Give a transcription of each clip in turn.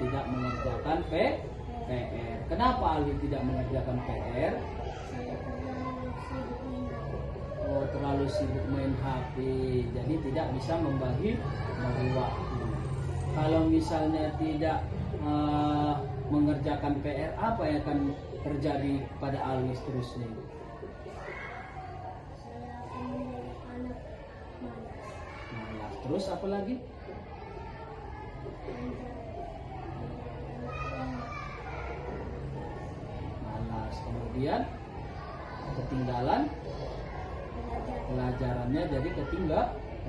tidak mengerjakan PR. Kenapa Alwi tidak mengerjakan PR? Oh, terlalu sibuk main HP, jadi tidak bisa membagi waktu. Kalau misalnya tidak mengerjakan PR, apa yang akan terjadi pada Alwi seterusnya? Malas. Terus apa lagi? Malas. Kemudian ketinggalan pelajarannya, jadi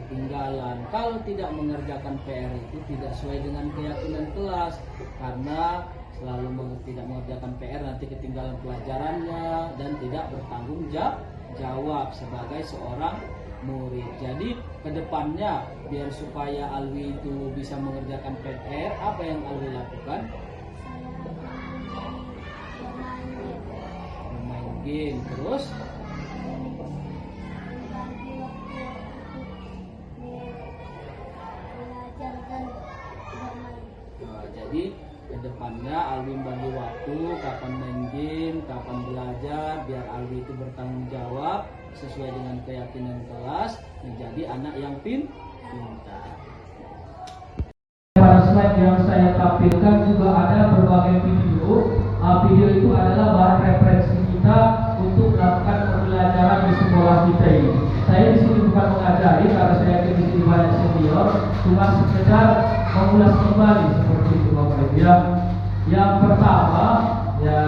ketinggalan. Kalau tidak mengerjakan PR itu tidak sesuai dengan keyakinan kelas, karena selalu tidak mengerjakan PR nanti ketinggalan pelajarannya dan tidak bertanggung jawab sebagai seorang murid. Jadi kedepannya biar supaya Alwi itu bisa mengerjakan PR, apa yang Alwi lakukan? Bermain game. Terus jadi kedepannya Alwi bagi waktu, kapan main game, kapan belajar, biar Alwi itu bertanggung jawab sesuai dengan keyakinan kelas, menjadi anak yang pintar. Pada slide yang saya tampilkan juga ada berbagai video. Video itu adalah bahan referensi kita untuk melakukan pembelajaran di sekolah kita ini. Saya di sini bukan mengajari karena saya yakin di sini banyak senior, cuma sekedar mengulas kembali seperti itu Bapak Ibu ya. Yang pertama ya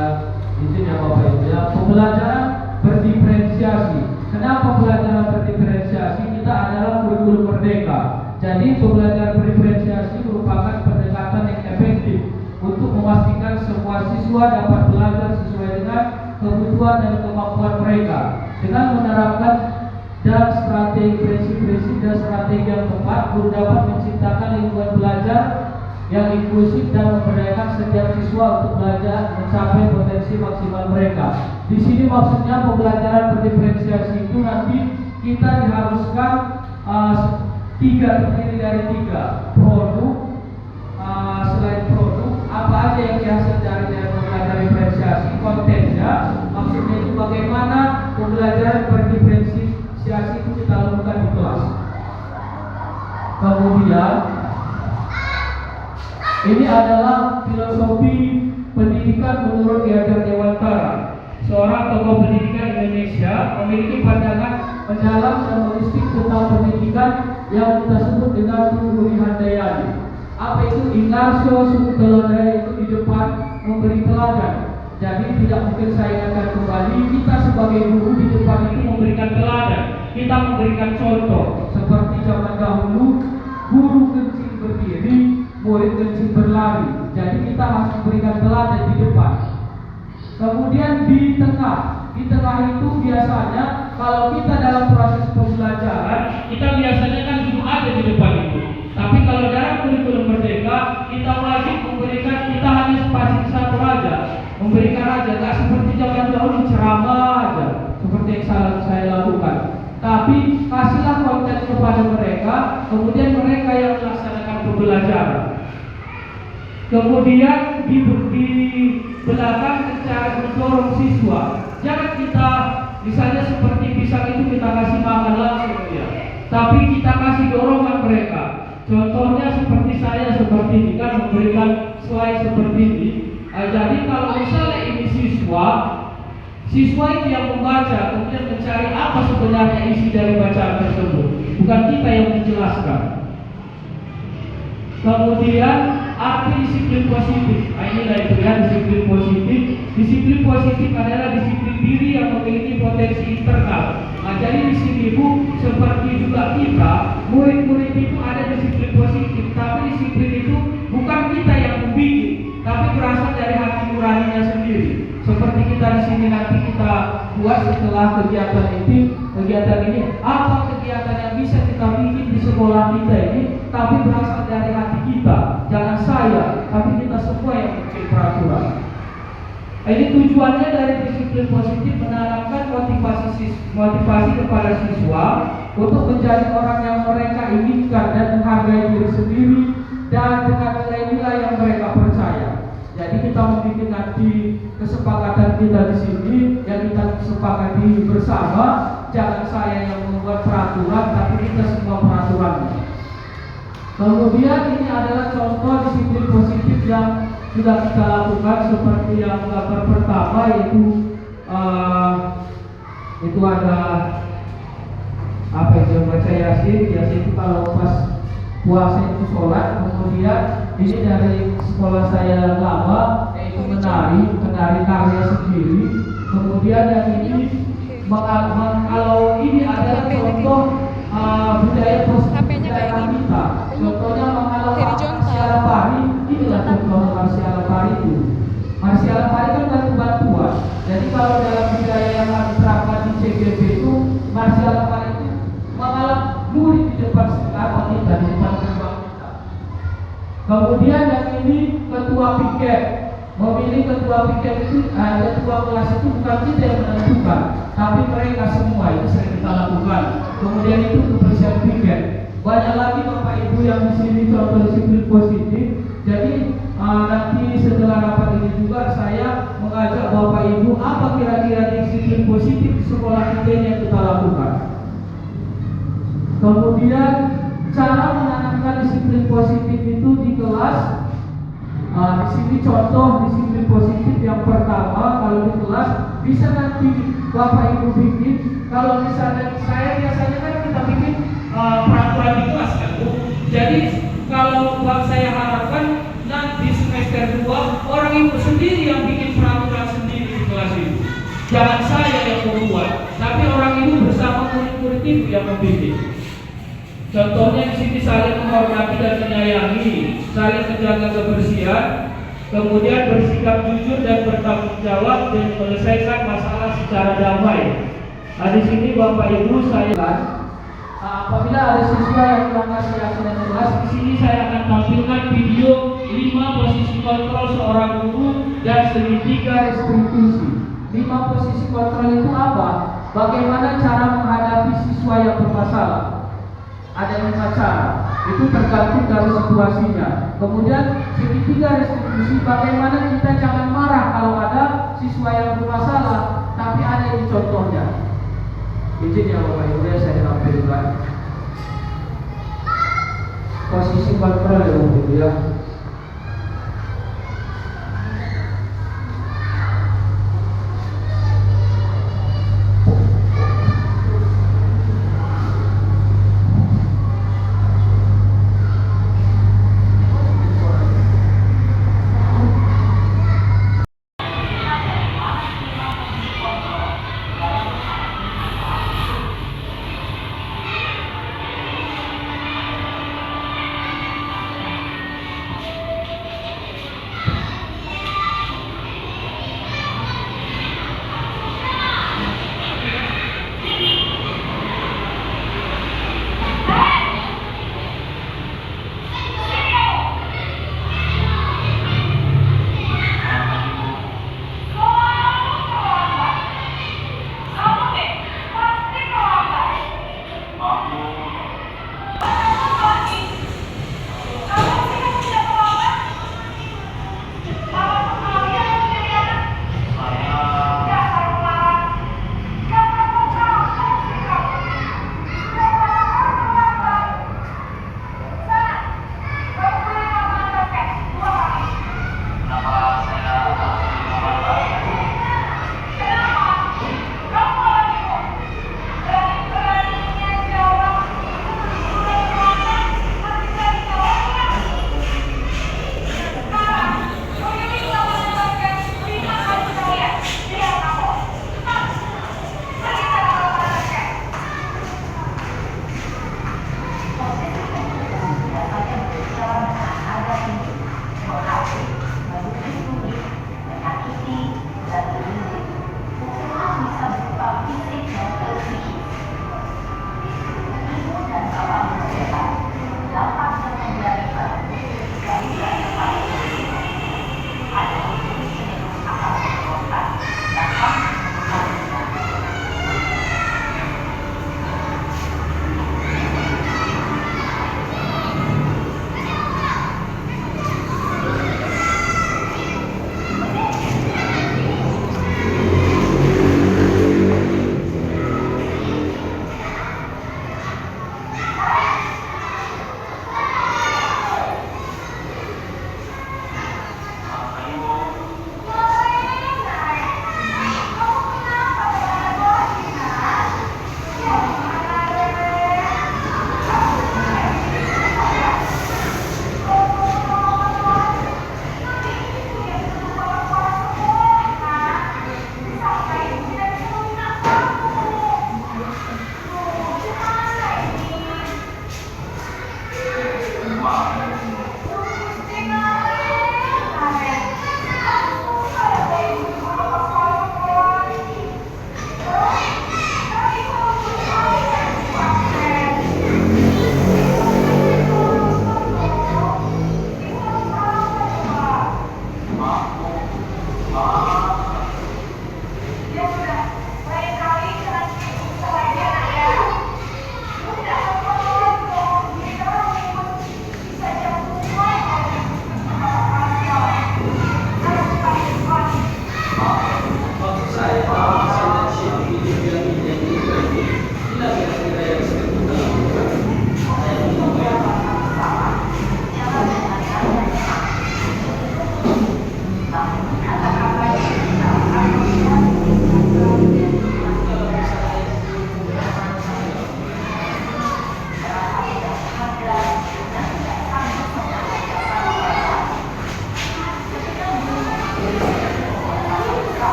izin ya Bapak Ibu ya, pembelajaran berdiferensiasi. Kenapa pembelajaran berdiferensiasi? Kita adalah kurikulum merdeka. Jadi pembelajaran berdiferensiasi merupakan pendekatan yang efektif untuk memastikan semua siswa dapat belajar sesuai dengan kebutuhan dan kemampuan mereka dengan menerapkan dan strategi prinsip-prinsip dan strategi yang tepat untuk dapat menciptakan lingkungan belajar yang inklusif dan memberdayakan setiap siswa untuk belajar mencapai potensi maksimal mereka. Di sini maksudnya pembelajaran berdiferensiasi itu nanti kita diharuskan terdiri dari tiga produk. Selain produk, apa aja yang dihasil dari pembelajaran diferensiasi, kontennya, maksudnya itu bagaimana pembelajaran berdiferensiasi itu kita lakukan di kelas. Kemudian ini adalah filosofi pendidikan menurut Ki Hajar Dewantara, seorang tokoh pendidikan Indonesia memiliki pandangan mendalam dan holistik tentang pendidikan yang kita sebut dengan Guru Handayani. Apa itu inarso sumber teladan? Itu di depan memberi teladan. Jadi tidak mungkin saya ingatkan kembali, kita sebagai guru di depan itu memberikan teladan, kita memberikan contoh. Seperti zaman dahulu, guru kencing berdiri, murid kencing berlari. Jadi kita harus memberikan teladan di depan. Kemudian di tengah itu biasanya kalau kita dalam proses pembelajaran, kita biasanya kan duduk ada di depan itu. Tapi kalau dalam kurikulum merdeka, kita wajib memberikan, kita hanya spasi satu aja, memberikan aja, nggak seperti zaman dahulu ceramah aja, seperti yang saya lakukan. Tapi kasihlah konten kepada mereka, kemudian mereka yang melaksanakan pembelajaran. Kemudian di belakang cara mendorong siswa. Jangan kita misalnya seperti pisang itu kita kasih makan langsung ya, tapi kita kasih dorongan mereka. Contohnya seperti saya seperti ini kan memberikan slide seperti ini. Jadi kalau misalnya ini siswa itu yang membaca, kemudian mencari apa sebenarnya isi dari bacaan tersebut, bukan kita yang menjelaskan. Kemudian arti disiplin positif. Inilah itu ya, disiplin positif. Disiplin positif adalah disiplin diri yang memiliki potensi internal. Jadi di sini Bu, seperti juga kita, murid-murid itu ada disiplin positif, tapi disiplin itu bukan kita yang membuat, tapi berasal dari hati nuraninya sendiri. Seperti kita di sini nanti kita buat setelah kegiatan ini, apa kegiatan yang bisa kita bikin di sekolah kita ini, tapi berasal dari hati kita. Jangan saya, tapi kita semua yang bikin peraturan. Ini tujuannya dari disiplin positif menanamkan motivasi kepada siswa untuk menjadi orang yang mereka inginkan dan menghargai diri sendiri dan dengan nilai-nilai yang mereka percaya. kita membuat nanti kesepakatan kita di sini yang kita sepakati bersama, jangan saya yang membuat peraturan, tapi kita semua peraturan. Kemudian ini adalah contoh disiplin positif yang sudah kita lakukan, seperti yang gambar pertama yaitu itu ada apa itu, baca yasin. Yasin itu kalau pas puasa itu sholat. Kemudian ini dari sekolah saya lama, yaitu menari karya sendiri. Kemudian yang ini kalau ini ada contoh budaya positif daerah kita. Contohnya mengalau Marsiala Pari, inilah contoh Marsiala Pari itu. Marsiala Pari kan batu-batuan. Jadi kalau dalam budaya yang diterapkan di CGB itu, Marsiala Pari itu mengalau murid di depan kita, di depan gerbang kita. Kemudian yang ini ketua piket. Memilih ketua piket itu, ketua kelas itu bukan kita yang menentukan, tapi mereka semua, itu sering kita lakukan. Kemudian itu kebersihan piket. Banyak lagi Bapak Ibu yang di sini contoh disiplin positif. Jadi nanti setelah rapat ini juga saya mengajak Bapak Ibu apa kira-kira disiplin positif di sekolah kita yang kita lakukan. Kemudian cara menanamkan disiplin positif itu di kelas. Di sini contoh disiplin positif yang pertama, kalau di kelas bisa nanti Bapak Ibu bikin. Kalau misalnya saya biasanya kan kita bikin peraturan di kelas kan, Bu. Jadi kalau saya harapkan nanti semester 2 orang ibu sendiri yang bikin peraturan sendiri di kelas itu. Jangan saya yang membuat, tapi orang ibu bersama murid-murid ibu yang membikin. Contohnya di sini saling menghormati dan menyayangi, saling menjaga kebersihan, kemudian bersikap jujur dan bertanggung jawab dan menyelesaikan masalah secara damai. Di sini Bapak Ibu saya apabila ada siswa yang melanggar keyakinan kelas, di sini saya akan tampilkan video 5 posisi kontrol seorang guru dan segitiga restitusi. 5 posisi kontrol itu apa? Bagaimana cara menghadapi siswa yang bermasalah? Ada 5 cara, itu tergantung dari situasinya. Kemudian segitiga restitusi, bagaimana kita jangan marah kalau ada siswa yang bermasalah, tapi ada ini contohnya. Izin ya Bapak Ibu, saya tampilkan posisi kontrol ya Bapak Ibu ya.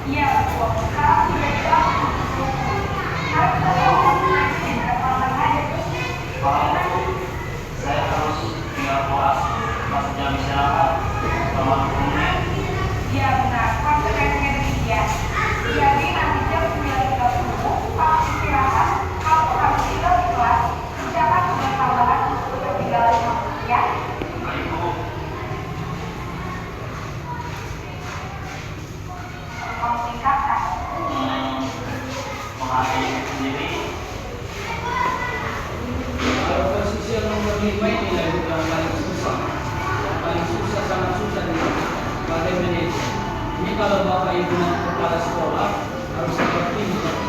Iya, betul. Sekarang sudah jam 7. Harus ada komunikasi berapa lama aja. Saya harus tinggal kelas pas jam istirahat selama 20 menit. Iya benar, konsekuensinya demikian. Jadi nanti jam 9.30 pas istirahat, kamu harus tidur di kelas. Jangan sudah tambahan untuk ketinggalan kamu, ya. Baik, Bu. Kamu tingkatkan. Menghadapi sendiri. Kalau posisi yang nomor 5 ini lah yang paling susah. Yang paling susah, sangat susah pada manajer. Ini kalau Bapak Ibu nanti kepala sekolah harus seperti ini.